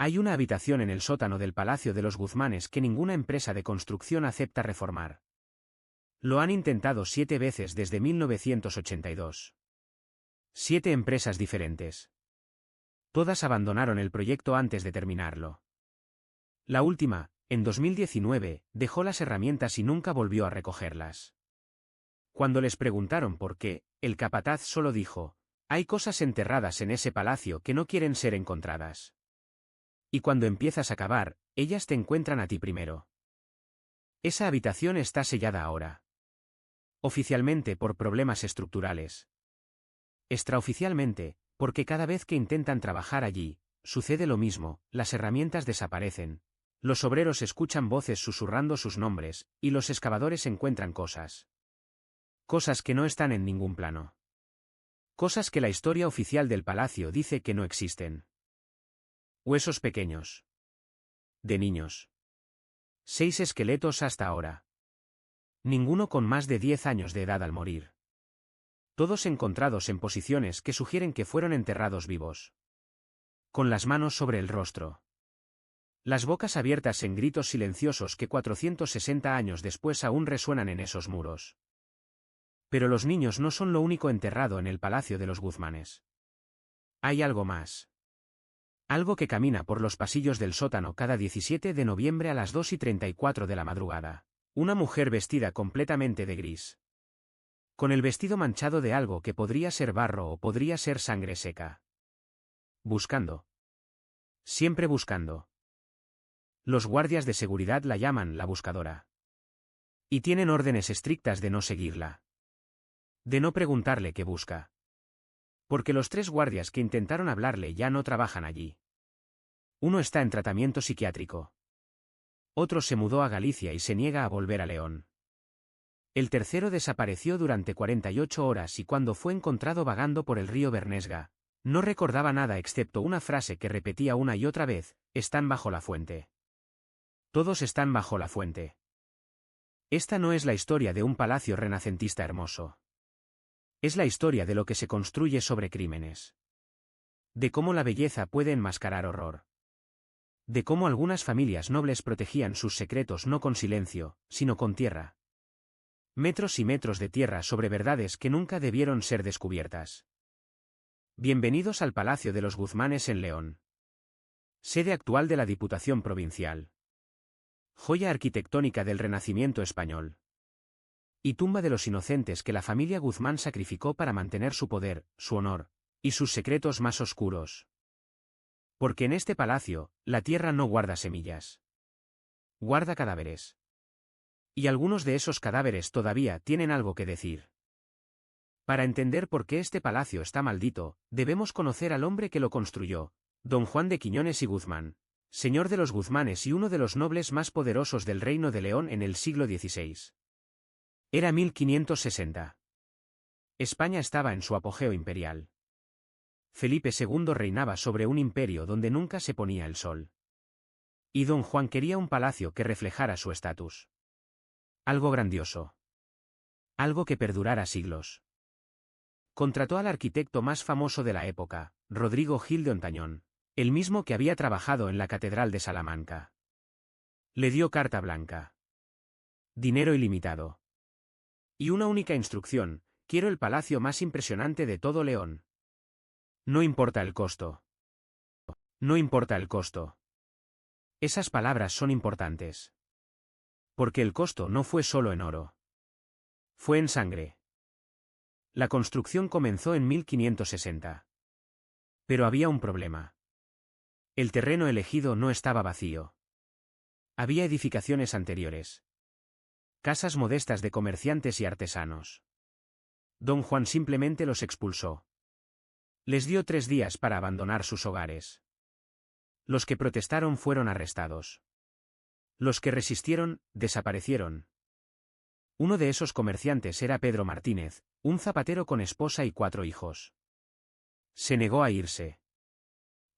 Hay una habitación en el sótano del Palacio de los Guzmanes que ninguna empresa de construcción acepta reformar. Lo han intentado 7 veces desde 1982. 7 empresas diferentes. Todas abandonaron el proyecto antes de terminarlo. La última, en 2019, dejó las herramientas y nunca volvió a recogerlas. Cuando les preguntaron por qué, el capataz solo dijo: hay cosas enterradas en ese palacio que no quieren ser encontradas. Y cuando empiezas a cavar, ellas te encuentran a ti primero. Esa habitación está sellada ahora. Oficialmente por problemas estructurales. Extraoficialmente, porque cada vez que intentan trabajar allí, sucede lo mismo, las herramientas desaparecen, los obreros escuchan voces susurrando sus nombres, y los excavadores encuentran cosas. Cosas que no están en ningún plano. Cosas que la historia oficial del palacio dice que no existen. Huesos pequeños. De niños. 6 esqueletos hasta ahora. Ninguno con más de 10 años de edad al morir. Todos encontrados en posiciones que sugieren que fueron enterrados vivos. Con las manos sobre el rostro. Las bocas abiertas en gritos silenciosos que 460 años después aún resuenan en esos muros. Pero los niños no son lo único enterrado en el Palacio de los Guzmanes. Hay algo más. Algo que camina por los pasillos del sótano cada 17 de noviembre a las 2:34 de la madrugada. Una mujer vestida completamente de gris. Con el vestido manchado de algo que podría ser barro o podría ser sangre seca. Buscando. Siempre buscando. Los guardias de seguridad la llaman la buscadora. Y tienen órdenes estrictas de no seguirla. De no preguntarle qué busca. Porque los 3 guardias que intentaron hablarle ya no trabajan allí. Uno está en tratamiento psiquiátrico. Otro se mudó a Galicia y se niega a volver a León. El tercero desapareció durante 48 horas y cuando fue encontrado vagando por el río Bernesga, no recordaba nada excepto una frase que repetía una y otra vez: están bajo la fuente. Todos están bajo la fuente. Esta no es la historia de un palacio renacentista hermoso. Es la historia de lo que se construye sobre crímenes. De cómo la belleza puede enmascarar horror. De cómo algunas familias nobles protegían sus secretos no con silencio, sino con tierra. Metros y metros de tierra sobre verdades que nunca debieron ser descubiertas. Bienvenidos al Palacio de los Guzmanes en León. Sede actual de la Diputación Provincial. Joya arquitectónica del Renacimiento español. Y tumba de los inocentes que la familia Guzmán sacrificó para mantener su poder, su honor, y sus secretos más oscuros. Porque en este palacio, la tierra no guarda semillas. Guarda cadáveres. Y algunos de esos cadáveres todavía tienen algo que decir. Para entender por qué este palacio está maldito, debemos conocer al hombre que lo construyó, don Juan de Quiñones y Guzmán, señor de los Guzmanes y uno de los nobles más poderosos del Reino de León en el siglo XVI. Era 1560. España estaba en su apogeo imperial. Felipe II reinaba sobre un imperio donde nunca se ponía el sol. Y don Juan quería un palacio que reflejara su estatus. Algo grandioso. Algo que perdurara siglos. Contrató al arquitecto más famoso de la época, Rodrigo Gil de Hontañón, el mismo que había trabajado en la Catedral de Salamanca. Le dio carta blanca. Dinero ilimitado. Y una única instrucción: quiero el palacio más impresionante de todo León. No importa el costo. No importa el costo. Esas palabras son importantes. Porque el costo no fue solo en oro. Fue en sangre. La construcción comenzó en 1560. Pero había un problema. El terreno elegido no estaba vacío. Había edificaciones anteriores. Casas modestas de comerciantes y artesanos. Don Juan simplemente los expulsó. Les dio 3 días para abandonar sus hogares. Los que protestaron fueron arrestados. Los que resistieron, desaparecieron. Uno de esos comerciantes era Pedro Martínez, un zapatero con esposa y 4 hijos. Se negó a irse.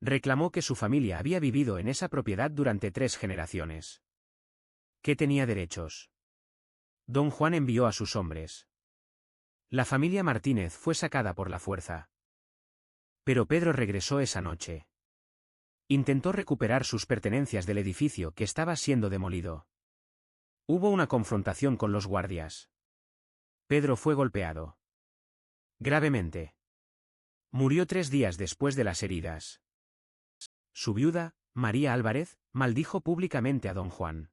Reclamó que su familia había vivido en esa propiedad durante 3 generaciones. Que tenía derechos. Don Juan envió a sus hombres. La familia Martínez fue sacada por la fuerza. Pero Pedro regresó esa noche. Intentó recuperar sus pertenencias del edificio que estaba siendo demolido. Hubo una confrontación con los guardias. Pedro fue golpeado gravemente. Murió 3 días después de las heridas. Su viuda, María Álvarez, maldijo públicamente a don Juan.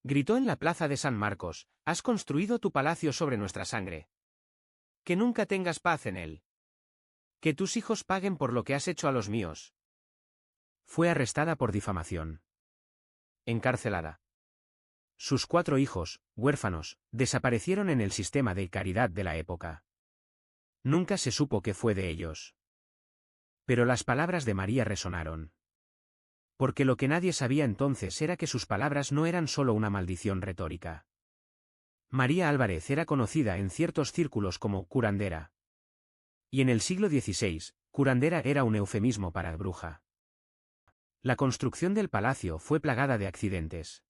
Gritó en la plaza de San Marcos: «Has construido tu palacio sobre nuestra sangre. Que nunca tengas paz en él. Que tus hijos paguen por lo que has hecho a los míos». Fue arrestada por difamación. Encarcelada. Sus 4 hijos, huérfanos, desaparecieron en el sistema de caridad de la época. Nunca se supo qué fue de ellos. Pero las palabras de María resonaron. Porque lo que nadie sabía entonces era que sus palabras no eran solo una maldición retórica. María Álvarez era conocida en ciertos círculos como curandera. Y en el siglo XVI, curandera era un eufemismo para bruja. La construcción del palacio fue plagada de accidentes.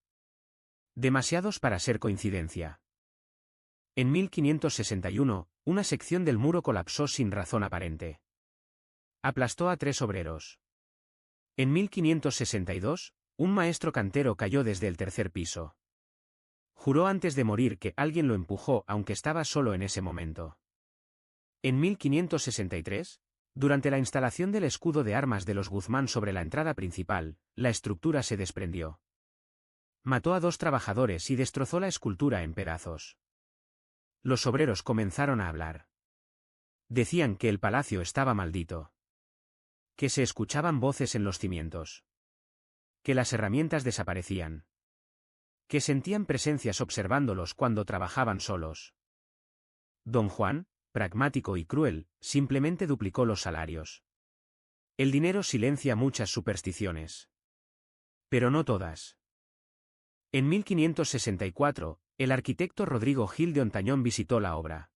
Demasiados para ser coincidencia. En 1561, una sección del muro colapsó sin razón aparente. Aplastó a 3 obreros. En 1562, un maestro cantero cayó desde el 3er piso. Juró antes de morir que alguien lo empujó aunque estaba solo en ese momento. En 1563, durante la instalación del escudo de armas de los Guzmán sobre la entrada principal, la estructura se desprendió. Mató a 2 trabajadores y destrozó la escultura en pedazos. Los obreros comenzaron a hablar. Decían que el palacio estaba maldito. Que se escuchaban voces en los cimientos. Que las herramientas desaparecían. Que sentían presencias observándolos cuando trabajaban solos. Don Juan, pragmático y cruel, simplemente duplicó los salarios. El dinero silencia muchas supersticiones. Pero no todas. En 1564, el arquitecto Rodrigo Gil de Ontañón visitó la obra.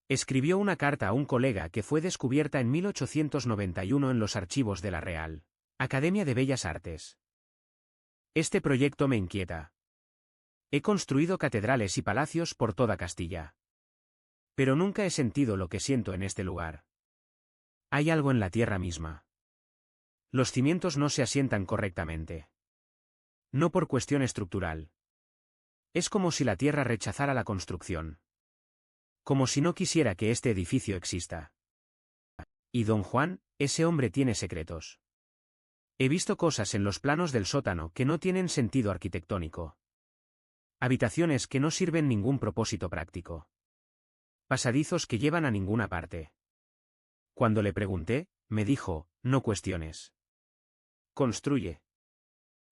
Escribió una carta a un colega que fue descubierta en 1891 en los archivos de la Real Academia de Bellas Artes. Este proyecto me inquieta. He construido catedrales y palacios por toda Castilla. Pero nunca he sentido lo que siento en este lugar. Hay algo en la tierra misma. Los cimientos no se asientan correctamente. No por cuestión estructural. Es como si la tierra rechazara la construcción. Como si no quisiera que este edificio exista. Y don Juan, ese hombre tiene secretos. He visto cosas en los planos del sótano que no tienen sentido arquitectónico. Habitaciones que no sirven ningún propósito práctico. Pasadizos que llevan a ninguna parte. Cuando le pregunté, me dijo: no cuestiones. Construye.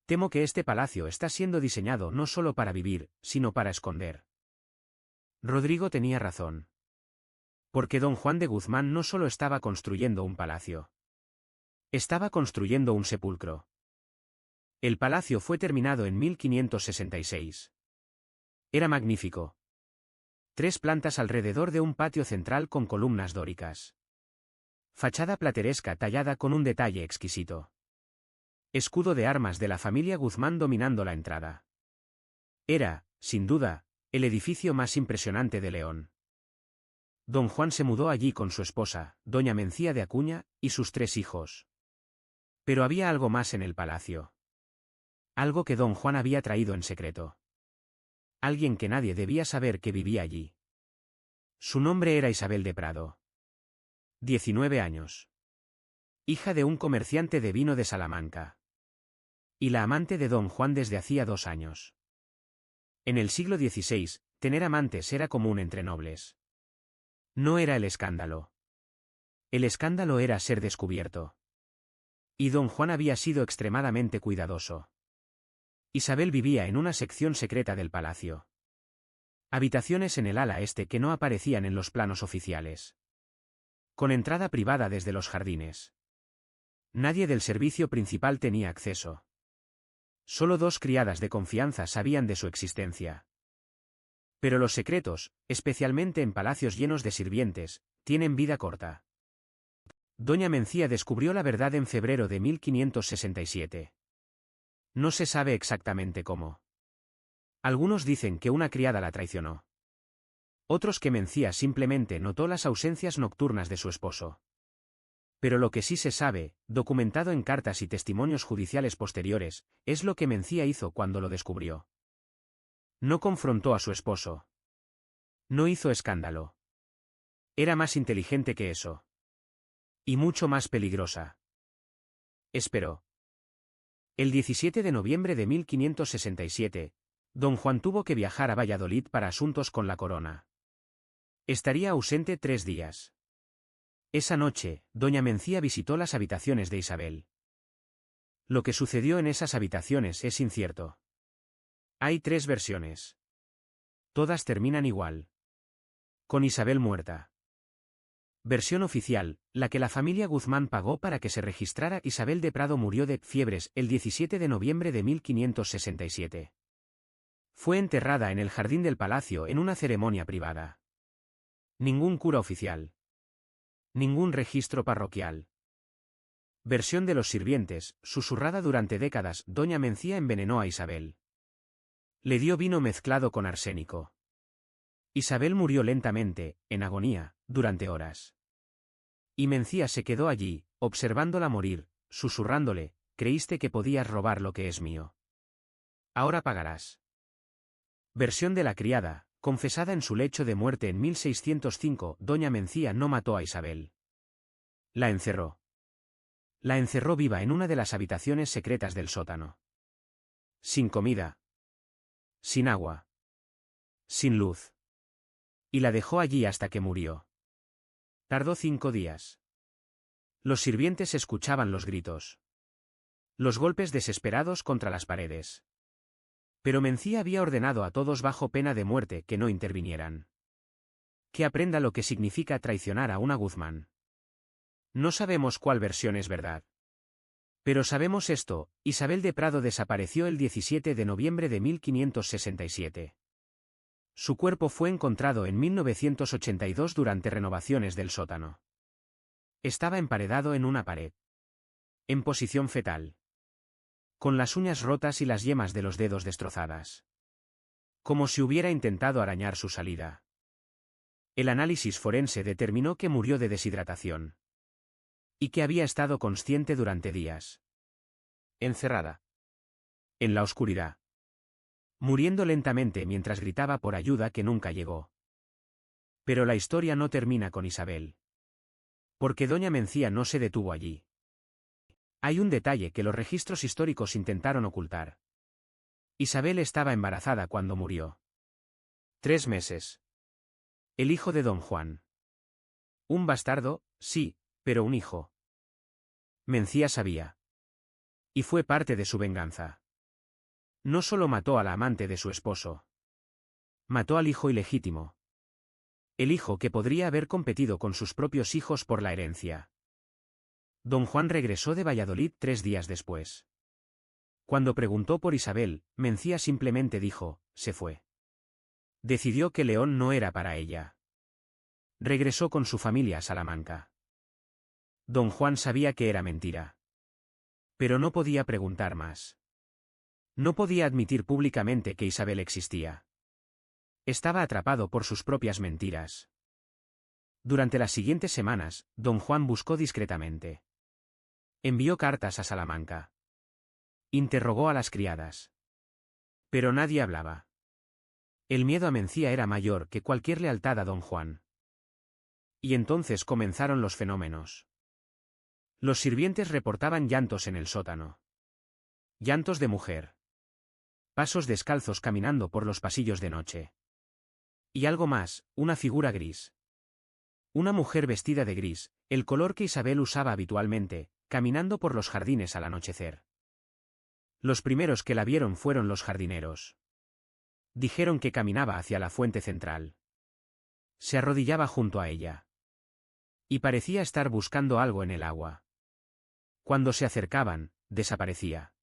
Temo que este palacio está siendo diseñado no solo para vivir, sino para esconder. Rodrigo tenía razón. Porque don Juan de Guzmán no solo estaba construyendo un palacio. Estaba construyendo un sepulcro. El palacio fue terminado en 1566. Era magnífico. 3 plantas alrededor de un patio central con columnas dóricas. Fachada plateresca tallada con un detalle exquisito. Escudo de armas de la familia Guzmán dominando la entrada. Era, sin duda, el edificio más impresionante de León. Don Juan se mudó allí con su esposa, doña Mencía de Acuña, y sus 3 hijos. Pero había algo más en el palacio. Algo que don Juan había traído en secreto. Alguien que nadie debía saber que vivía allí. Su nombre era Isabel de Prado. 19 años. Hija de un comerciante de vino de Salamanca. Y la amante de don Juan desde hacía 2 años. En el siglo XVI, tener amantes era común entre nobles. No era el escándalo. El escándalo era ser descubierto. Y don Juan había sido extremadamente cuidadoso. Isabel vivía en una sección secreta del palacio. Habitaciones en el ala este que no aparecían en los planos oficiales. Con entrada privada desde los jardines. Nadie del servicio principal tenía acceso. Solo 2 criadas de confianza sabían de su existencia. Pero los secretos, especialmente en palacios llenos de sirvientes, tienen vida corta. Doña Mencía descubrió la verdad en febrero de 1567. No se sabe exactamente cómo. Algunos dicen que una criada la traicionó. Otros que Mencía simplemente notó las ausencias nocturnas de su esposo. Pero lo que sí se sabe, documentado en cartas y testimonios judiciales posteriores, es lo que Mencía hizo cuando lo descubrió. No confrontó a su esposo. No hizo escándalo. Era más inteligente que eso. Y mucho más peligrosa. Esperó. El 17 de noviembre de 1567, don Juan tuvo que viajar a Valladolid para asuntos con la corona. Estaría ausente 3 días. Esa noche, doña Mencía visitó las habitaciones de Isabel. Lo que sucedió en esas habitaciones es incierto. Hay 3 versiones. Todas terminan igual. Con Isabel muerta. Versión oficial, la que la familia Guzmán pagó para que se registrara. Isabel de Prado murió de fiebres el 17 de noviembre de 1567. Fue enterrada en el jardín del palacio en una ceremonia privada. Ningún cura oficial. Ningún registro parroquial. Versión de los sirvientes, susurrada durante décadas. Doña Mencía envenenó a Isabel. Le dio vino mezclado con arsénico. Isabel murió lentamente, en agonía, durante horas. Y Mencía se quedó allí, observándola morir, susurrándole: «¿Creíste que podías robar lo que es mío? Ahora pagarás». Versión de la criada, confesada en su lecho de muerte en 1605. Doña Mencía no mató a Isabel. La encerró. La encerró viva en una de las habitaciones secretas del sótano. Sin comida. Sin agua. Sin luz. Y la dejó allí hasta que murió. Tardó 5 días. Los sirvientes escuchaban los gritos. Los golpes desesperados contra las paredes. Pero Mencía había ordenado a todos bajo pena de muerte que no intervinieran. Que aprenda lo que significa traicionar a una Guzmán. No sabemos cuál versión es verdad. Pero sabemos esto: Isabel de Prado desapareció el 17 de noviembre de 1567. Su cuerpo fue encontrado en 1982 durante renovaciones del sótano. Estaba emparedado en una pared. En posición fetal. Con las uñas rotas y las yemas de los dedos destrozadas. Como si hubiera intentado arañar su salida. El análisis forense determinó que murió de deshidratación. Y que había estado consciente durante días. Encerrada. En la oscuridad. Muriendo lentamente mientras gritaba por ayuda que nunca llegó. Pero la historia no termina con Isabel. Porque doña Mencía no se detuvo allí. Hay un detalle que los registros históricos intentaron ocultar. Isabel estaba embarazada cuando murió. 3 meses. El hijo de don Juan. Un bastardo, sí, pero un hijo. Mencía sabía. Y fue parte de su venganza. No solo mató a la amante de su esposo. Mató al hijo ilegítimo. El hijo que podría haber competido con sus propios hijos por la herencia. Don Juan regresó de Valladolid 3 días después. Cuando preguntó por Isabel, Mencía simplemente dijo: se fue. Decidió que León no era para ella. Regresó con su familia a Salamanca. Don Juan sabía que era mentira. Pero no podía preguntar más. No podía admitir públicamente que Isabel existía. Estaba atrapado por sus propias mentiras. Durante las siguientes semanas, don Juan buscó discretamente. Envió cartas a Salamanca. Interrogó a las criadas. Pero nadie hablaba. El miedo a Mencía era mayor que cualquier lealtad a don Juan. Y entonces comenzaron los fenómenos. Los sirvientes reportaban llantos en el sótano. Llantos de mujer. Pasos descalzos caminando por los pasillos de noche. Y algo más, una figura gris. Una mujer vestida de gris, el color que Isabel usaba habitualmente, caminando por los jardines al anochecer. Los primeros que la vieron fueron los jardineros. Dijeron que caminaba hacia la fuente central. Se arrodillaba junto a ella. Y parecía estar buscando algo en el agua. Cuando se acercaban, desaparecía.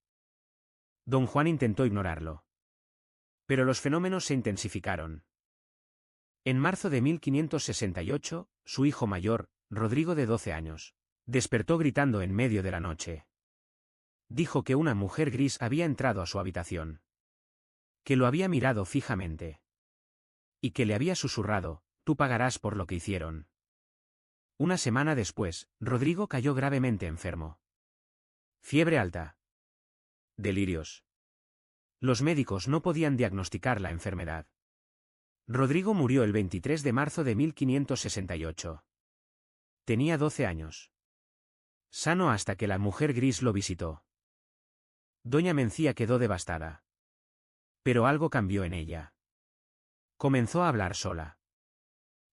Don Juan intentó ignorarlo. Pero los fenómenos se intensificaron. En marzo de 1568, su hijo mayor, Rodrigo de 12 años, despertó gritando en medio de la noche. Dijo que una mujer gris había entrado a su habitación. Que lo había mirado fijamente. Y que le había susurrado: tú pagarás por lo que hicieron. Una semana después, Rodrigo cayó gravemente enfermo. Fiebre alta. Delirios. Los médicos no podían diagnosticar la enfermedad. Rodrigo murió el 23 de marzo de 1568. Tenía 12 años. Sano hasta que la mujer gris lo visitó. Doña Mencía quedó devastada. Pero algo cambió en ella. Comenzó a hablar sola.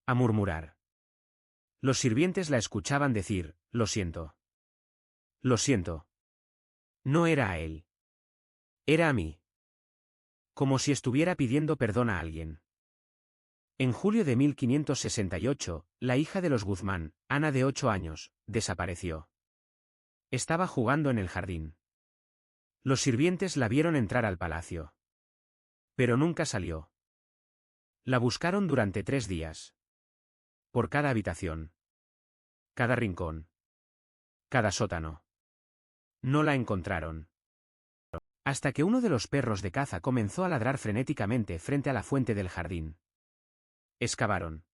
A murmurar. Los sirvientes la escuchaban decir, lo siento. Lo siento. No era a él. Era a mí. Como si estuviera pidiendo perdón a alguien. En julio de 1568, la hija de los Guzmán, Ana de 8 años, desapareció. Estaba jugando en el jardín. Los sirvientes la vieron entrar al palacio. Pero nunca salió. La buscaron durante 3 días. Por cada habitación. Cada rincón. Cada sótano. No la encontraron. Hasta que uno de los perros de caza comenzó a ladrar frenéticamente frente a la fuente del jardín. Excavaron.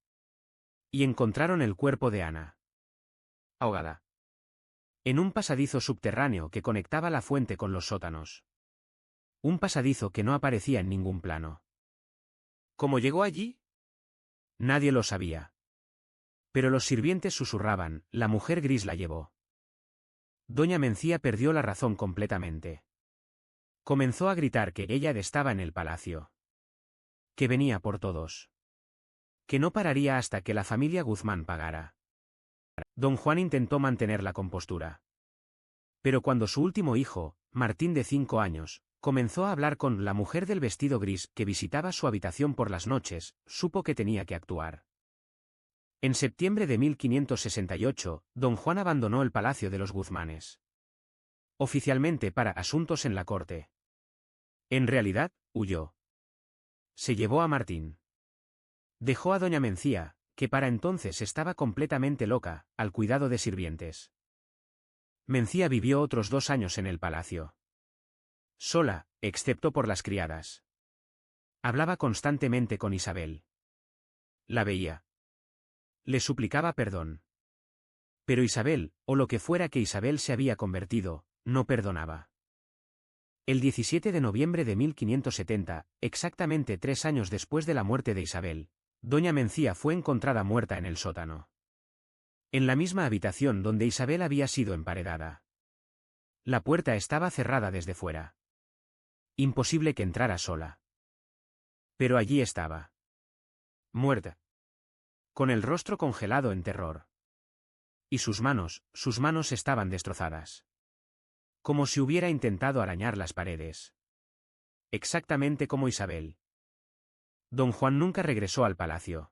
Y encontraron el cuerpo de Ana. Ahogada. En un pasadizo subterráneo que conectaba la fuente con los sótanos. Un pasadizo que no aparecía en ningún plano. ¿Cómo llegó allí? Nadie lo sabía. Pero los sirvientes susurraban, la mujer gris la llevó. Doña Mencía perdió la razón completamente. Comenzó a gritar que ella estaba en el palacio. Que venía por todos. Que no pararía hasta que la familia Guzmán pagara. Don Juan intentó mantener la compostura. Pero cuando su último hijo, Martín de 5 años, comenzó a hablar con la mujer del vestido gris que visitaba su habitación por las noches, supo que tenía que actuar. En septiembre de 1568, don Juan abandonó el palacio de los Guzmanes. Oficialmente para asuntos en la corte. En realidad, huyó. Se llevó a Martín. Dejó a doña Mencía, que para entonces estaba completamente loca, al cuidado de sirvientes. Mencía vivió otros 2 años en el palacio. Sola, excepto por las criadas. Hablaba constantemente con Isabel. La veía. Le suplicaba perdón. Pero Isabel, o lo que fuera que Isabel se había convertido, no perdonaba. El 17 de noviembre de 1570, exactamente 3 años después de la muerte de Isabel, doña Mencía fue encontrada muerta en el sótano. En la misma habitación donde Isabel había sido emparedada. La puerta estaba cerrada desde fuera. Imposible que entrara sola. Pero allí estaba. Muerta. Con el rostro congelado en terror. Y sus manos estaban destrozadas. Como si hubiera intentado arañar las paredes. Exactamente como Isabel. Don Juan nunca regresó al palacio.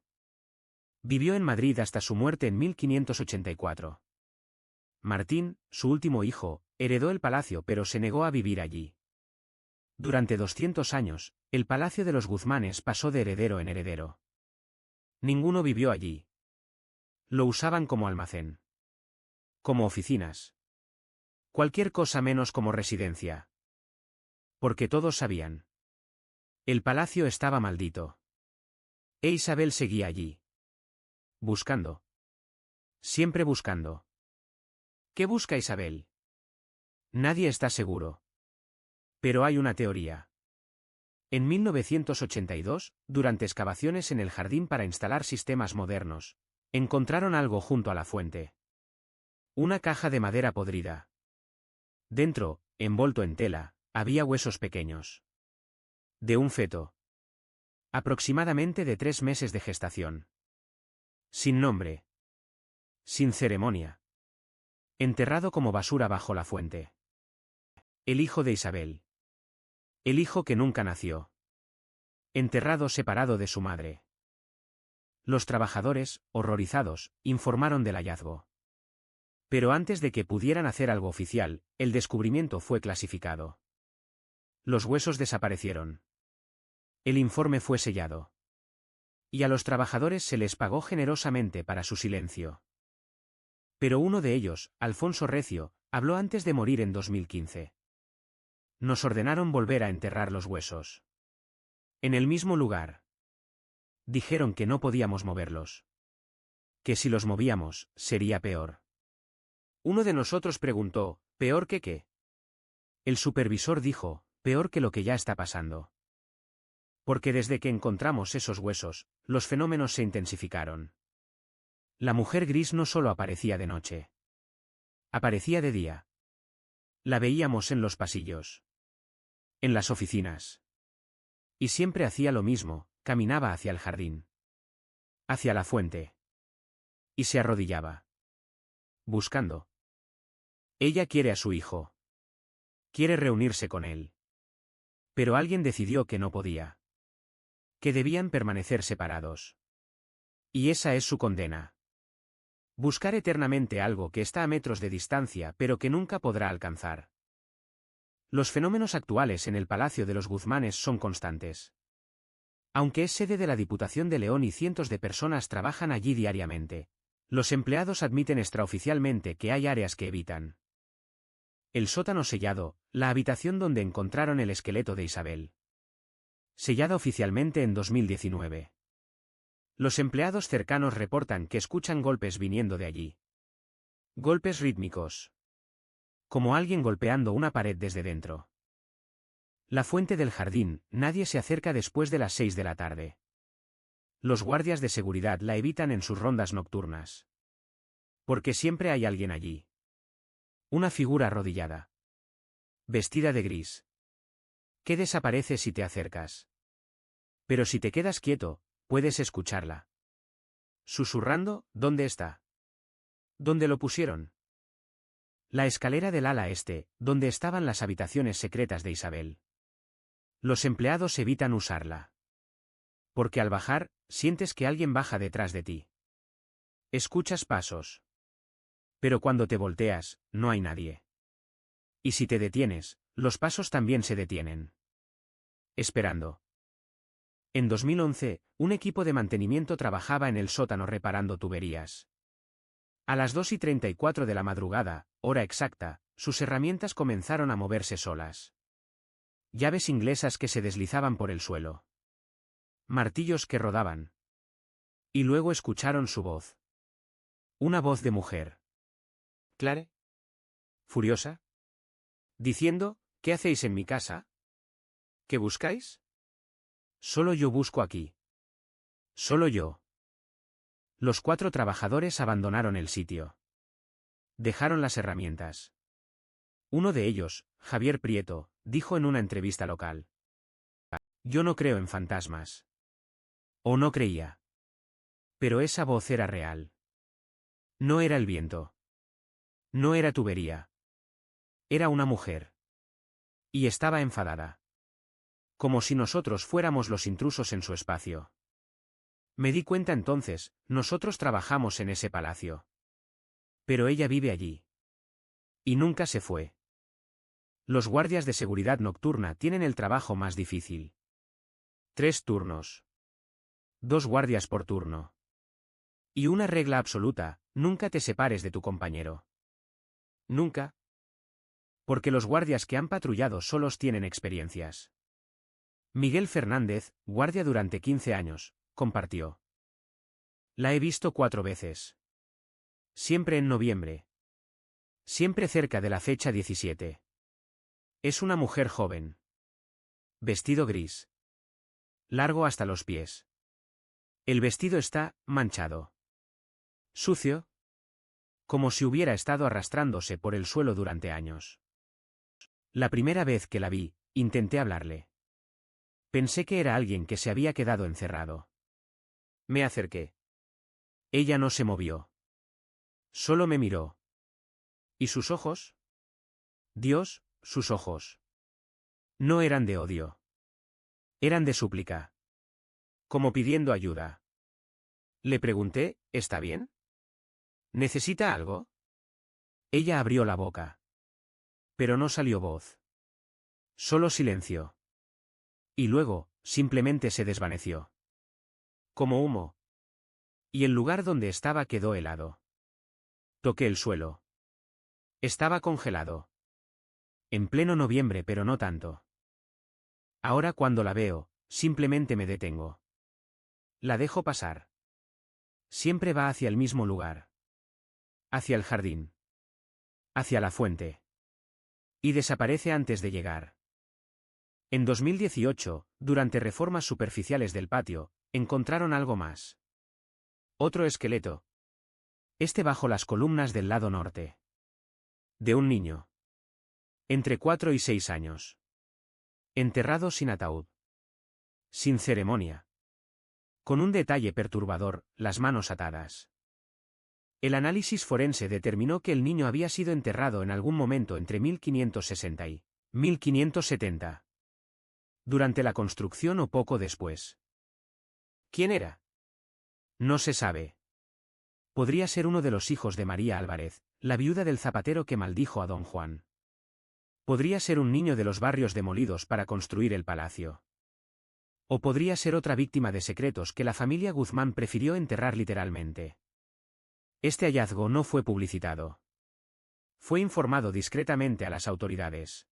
Vivió en Madrid hasta su muerte en 1584. Martín, su último hijo, heredó el palacio pero se negó a vivir allí. Durante 200 años, el palacio de los Guzmanes pasó de heredero en heredero. Ninguno vivió allí. Lo usaban como almacén. Como oficinas. Cualquier cosa menos como residencia. Porque todos sabían. El palacio estaba maldito. E Isabel seguía allí. Buscando. Siempre buscando. ¿Qué busca Isabel? Nadie está seguro. Pero hay una teoría. En 1982, durante excavaciones en el jardín para instalar sistemas modernos, encontraron algo junto a la fuente. Una caja de madera podrida. Dentro, envolto en tela, había huesos pequeños. De un feto. Aproximadamente de 3 meses de gestación. Sin nombre. Sin ceremonia. Enterrado como basura bajo la fuente. El hijo de Isabel. El hijo que nunca nació. Enterrado separado de su madre. Los trabajadores, horrorizados, informaron del hallazgo. Pero antes de que pudieran hacer algo oficial, el descubrimiento fue clasificado. Los huesos desaparecieron. El informe fue sellado. Y a los trabajadores se les pagó generosamente para su silencio. Pero uno de ellos, Alfonso Recio, habló antes de morir en 2015. Nos ordenaron volver a enterrar los huesos. En el mismo lugar. Dijeron que no podíamos moverlos. Que si los movíamos, sería peor. Uno de nosotros preguntó, ¿peor que qué? El supervisor dijo, peor que lo que ya está pasando. Porque desde que encontramos esos huesos, los fenómenos se intensificaron. La mujer gris no solo aparecía de noche. Aparecía de día. La veíamos en los pasillos. En las oficinas. Y siempre hacía lo mismo, caminaba hacia el jardín. Hacia la fuente. Y se arrodillaba. Buscando. Ella quiere a su hijo. Quiere reunirse con él. Pero alguien decidió que no podía. Que debían permanecer separados. Y esa es su condena. Buscar eternamente algo que está a metros de distancia pero que nunca podrá alcanzar. Los fenómenos actuales en el Palacio de los Guzmanes son constantes. Aunque es sede de la Diputación de León y cientos de personas trabajan allí diariamente, los empleados admiten extraoficialmente que hay áreas que evitan. El sótano sellado, la habitación donde encontraron el esqueleto de Isabel. Sellada oficialmente en 2019. Los empleados cercanos reportan que escuchan golpes viniendo de allí. Golpes rítmicos. Como alguien golpeando una pared desde dentro. La fuente del jardín, nadie se acerca después de las 6 de la tarde. Los guardias de seguridad la evitan en sus rondas nocturnas. Porque siempre hay alguien allí. Una figura arrodillada. Vestida de gris. Que desaparece si te acercas. Pero si te quedas quieto, puedes escucharla. Susurrando, ¿dónde está? ¿Dónde lo pusieron? La escalera del ala este, donde estaban las habitaciones secretas de Isabel. Los empleados evitan usarla. Porque al bajar, sientes que alguien baja detrás de ti. Escuchas pasos. Pero cuando te volteas, no hay nadie. Y si te detienes, los pasos también se detienen. Esperando. En 2011, un equipo de mantenimiento trabajaba en el sótano reparando tuberías. A las 2:34 de la madrugada, hora exacta, sus herramientas comenzaron a moverse solas. Llaves inglesas que se deslizaban por el suelo. Martillos que rodaban. Y luego escucharon su voz. Una voz de mujer. ¿Clare? ¿Furiosa? Diciendo, ¿qué hacéis en mi casa? ¿Qué buscáis? Solo yo busco aquí. Solo yo. Los 4 trabajadores abandonaron el sitio. Dejaron las herramientas. Uno de ellos, Javier Prieto, dijo en una entrevista local. Yo no creo en fantasmas. O no creía. Pero esa voz era real. No era el viento. No era tubería. Era una mujer. Y estaba enfadada. Como si nosotros fuéramos los intrusos en su espacio. Me di cuenta entonces, nosotros trabajamos en ese palacio. Pero ella vive allí. Y nunca se fue. Los guardias de seguridad nocturna tienen el trabajo más difícil. 3 turnos. 2 guardias por turno. Y una regla absoluta, nunca te separes de tu compañero. Nunca. Porque los guardias que han patrullado solos tienen experiencias. Miguel Fernández, guardia durante 15 años, compartió. La he visto 4 veces. Siempre en noviembre. Siempre cerca de la fecha 17. Es una mujer joven. Vestido gris. Largo hasta los pies. El vestido está manchado. Sucio. Como si hubiera estado arrastrándose por el suelo durante años. La primera vez que la vi, intenté hablarle. Pensé que era alguien que se había quedado encerrado. Me acerqué. Ella no se movió. Solo me miró. ¿Y sus ojos? Dios, sus ojos. No eran de odio. Eran de súplica. Como pidiendo ayuda. Le pregunté, ¿está bien? ¿Necesita algo? Ella abrió la boca. Pero no salió voz. Solo silencio. Y luego, simplemente se desvaneció. Como humo. Y el lugar donde estaba quedó helado. Toqué el suelo. Estaba congelado. En pleno noviembre, pero no tanto. Ahora cuando la veo, simplemente me detengo. La dejo pasar. Siempre va hacia el mismo lugar. Hacia el jardín. Hacia la fuente. Y desaparece antes de llegar. En 2018, durante reformas superficiales del patio, encontraron algo más. Otro esqueleto. Este bajo las columnas del lado norte. De un niño. Entre 4 y 6 años. Enterrado sin ataúd. Sin ceremonia. Con un detalle perturbador, las manos atadas. El análisis forense determinó que el niño había sido enterrado en algún momento entre 1560 y 1570. Durante la construcción o poco después. ¿Quién era? No se sabe. Podría ser uno de los hijos de María Álvarez, la viuda del zapatero que maldijo a don Juan. Podría ser un niño de los barrios demolidos para construir el palacio. O podría ser otra víctima de secretos que la familia Guzmán prefirió enterrar literalmente. Este hallazgo no fue publicitado. Fue informado discretamente a las autoridades.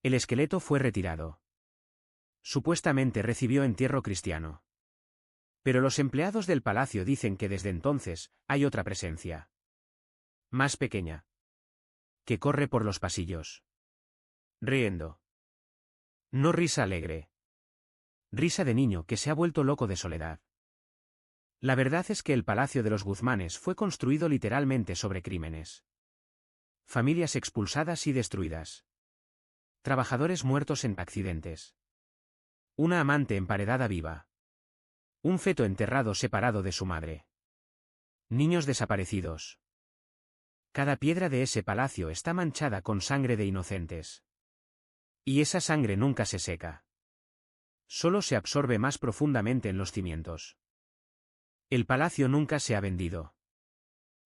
El esqueleto fue retirado. Supuestamente recibió entierro cristiano. Pero los empleados del palacio dicen que desde entonces hay otra presencia. Más pequeña. Que corre por los pasillos. Riendo. No risa alegre. Risa de niño que se ha vuelto loco de soledad. La verdad es que el Palacio de los Guzmanes fue construido literalmente sobre crímenes. Familias expulsadas y destruidas. Trabajadores muertos en accidentes. Una amante emparedada viva. Un feto enterrado separado de su madre. Niños desaparecidos. Cada piedra de ese palacio está manchada con sangre de inocentes. Y esa sangre nunca se seca. Solo se absorbe más profundamente en los cimientos. El palacio nunca se ha vendido.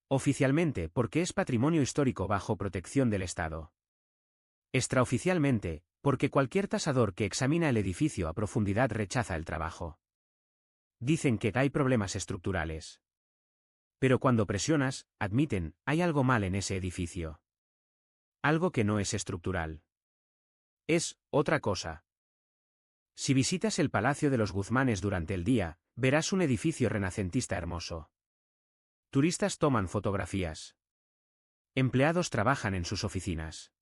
Oficialmente porque es patrimonio histórico bajo protección del Estado. Extraoficialmente, porque cualquier tasador que examina el edificio a profundidad rechaza el trabajo. Dicen que hay problemas estructurales. Pero cuando presionas, admiten, hay algo mal en ese edificio. Algo que no es estructural. Es otra cosa. Si visitas el Palacio de los Guzmanes durante el día, verás un edificio renacentista hermoso. Turistas toman fotografías. Empleados trabajan en sus oficinas.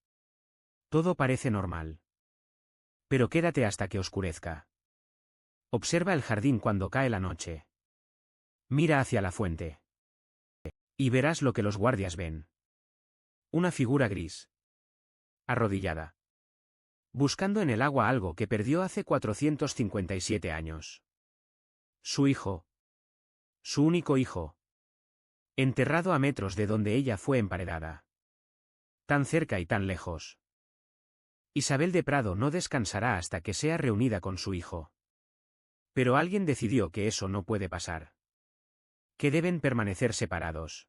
Todo parece normal. Pero quédate hasta que oscurezca. Observa el jardín cuando cae la noche. Mira hacia la fuente. Y verás lo que los guardias ven. Una figura gris. Arrodillada. Buscando en el agua algo que perdió hace 457 años. Su hijo. Su único hijo. Enterrado a metros de donde ella fue emparedada. Tan cerca y tan lejos. Isabel de Prado no descansará hasta que sea reunida con su hijo. Pero alguien decidió que eso no puede pasar. Que deben permanecer separados.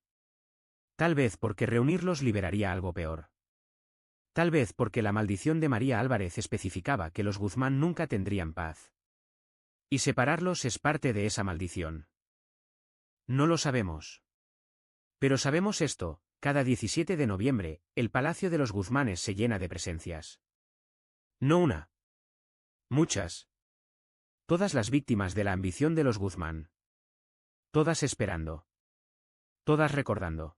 Tal vez porque reunirlos liberaría algo peor. Tal vez porque la maldición de María Álvarez especificaba que los Guzmán nunca tendrían paz. Y separarlos es parte de esa maldición. No lo sabemos. Pero sabemos esto, cada 17 de noviembre, el Palacio de los Guzmanes se llena de presencias. No una. Muchas. Todas las víctimas de la ambición de los Guzmán. Todas esperando. Todas recordando.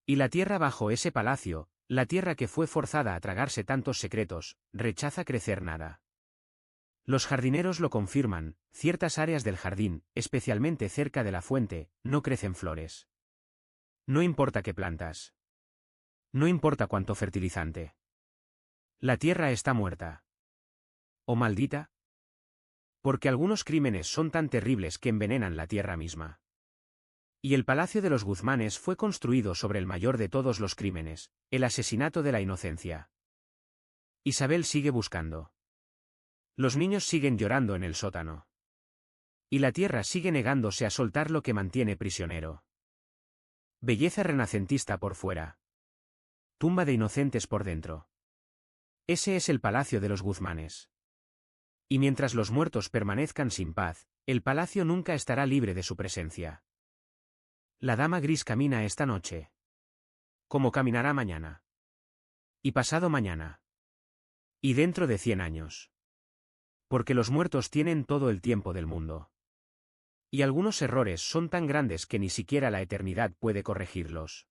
Y la tierra bajo ese palacio, la tierra que fue forzada a tragarse tantos secretos, rechaza crecer nada. Los jardineros lo confirman, ciertas áreas del jardín, especialmente cerca de la fuente, no crecen flores. No importa qué plantas. No importa cuánto fertilizante. La tierra está muerta. ¿O maldita? Porque algunos crímenes son tan terribles que envenenan la tierra misma. Y el Palacio de los Guzmanes fue construido sobre el mayor de todos los crímenes, el asesinato de la inocencia. Isabel sigue buscando. Los niños siguen llorando en el sótano. Y la tierra sigue negándose a soltar lo que mantiene prisionero. Belleza renacentista por fuera. Tumba de inocentes por dentro. Ese es el Palacio de los Guzmanes. Y mientras los muertos permanezcan sin paz, el palacio nunca estará libre de su presencia. La dama gris camina esta noche. Como caminará mañana. Y pasado mañana. Y dentro de 100 años. Porque los muertos tienen todo el tiempo del mundo. Y algunos errores son tan grandes que ni siquiera la eternidad puede corregirlos.